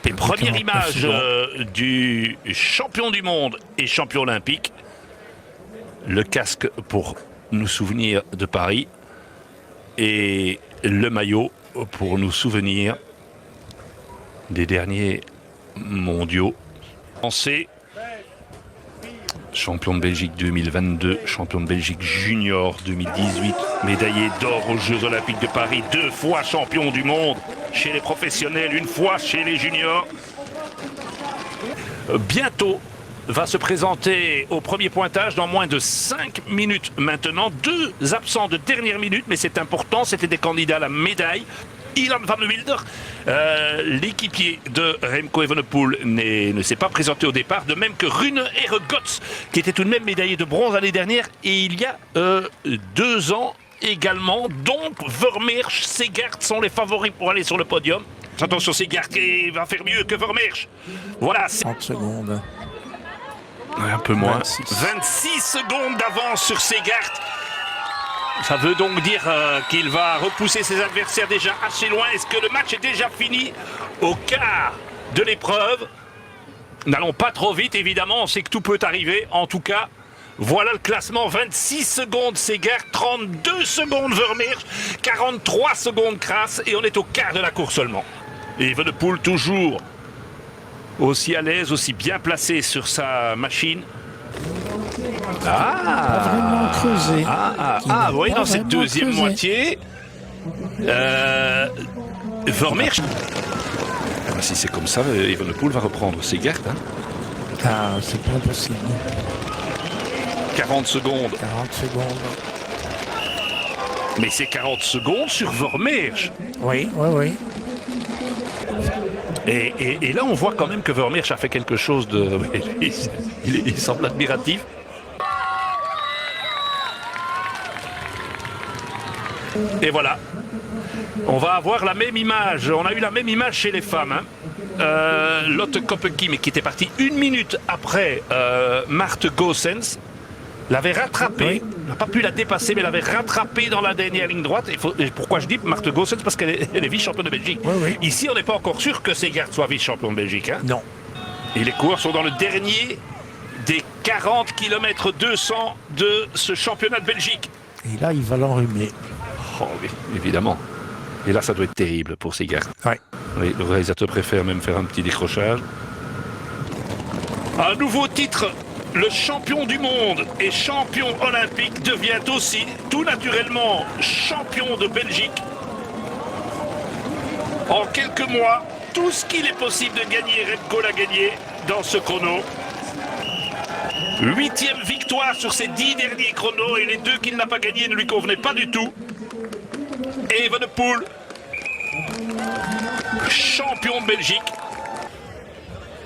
Et première image du champion du monde et champion olympique. Le casque pour nous souvenir de Paris et le maillot pour nous souvenir des derniers mondiaux. Français, champion de Belgique 2022, champion de Belgique junior 2018, médaillé d'or aux Jeux Olympiques de Paris, 2 fois champion du monde chez les professionnels, 1 fois chez les juniors. Bientôt va se présenter au premier pointage dans moins de 5 minutes maintenant. 2 absents de dernière minute, mais c'est important, c'était des candidats à la médaille. Ilan van der Wilder, l'équipier de Remco Evenepoel, ne s'est pas présenté au départ, de même que Rune Heregots, qui était tout de même médaillé de bronze l'année dernière, et il y a 2 ans également. Donc Vermeersch, Segert sont les favoris pour aller sur le podium. Attention, Segert va faire mieux que Vermeersch. Voilà. 30 secondes. Un peu moins. 26 secondes d'avance sur Segert. Ça veut donc dire qu'il va repousser ses adversaires déjà assez loin. Est-ce que le match est déjà fini au quart de l'épreuve? N'allons pas trop vite, évidemment. On sait que tout peut arriver. En tout cas, voilà le classement. 26 secondes Segert, 32 secondes Vermeersch, 43 secondes Kras. Et on est au quart de la course seulement. Et Evenepoel toujours aussi à l'aise, aussi bien placé sur sa machine. Vraiment creusé. Oui, dans cette deuxième moitié. Vermeersch. Si c'est comme ça, Evenepoel va reprendre Segert. C'est pas possible. 40 secondes. 40 secondes. Mais c'est 40 secondes sur Vermeersch. Oui. Et là, on voit quand même que Vermeersch a fait quelque chose de... il semble admiratif. Et voilà. On va avoir la même image. On a eu la même image chez les femmes. Lotte Kopecky, mais qui était partie 1 minute après Marthe Goossens, l'avait rattrapée. On n'a pas pu la dépasser, mais l'avait rattrapée dans la dernière ligne droite. Et pourquoi je dis Marthe Goossens? Parce qu'elle est vice-championne de Belgique. Oui. Ici, on n'est pas encore sûr que Segert soit vice-champion de Belgique. Non. Et les coureurs sont dans le dernier des 40 km 200 de ce championnat de Belgique. Et là, il va l'enrhumer. Oh oui, évidemment. Et là, ça doit être terrible pour Segert. Ouais. Oui, le réalisateur préfère même faire un petit décrochage. Un nouveau titre. Le champion du monde et champion olympique devient aussi, tout naturellement, champion de Belgique. En quelques mois, tout ce qu'il est possible de gagner, Remco l'a gagné dans ce chrono. 8e victoire sur ses 10 derniers chronos, et les 2 qu'il n'a pas gagnés ne lui convenaient pas du tout. Et Evenepoel, champion de Belgique.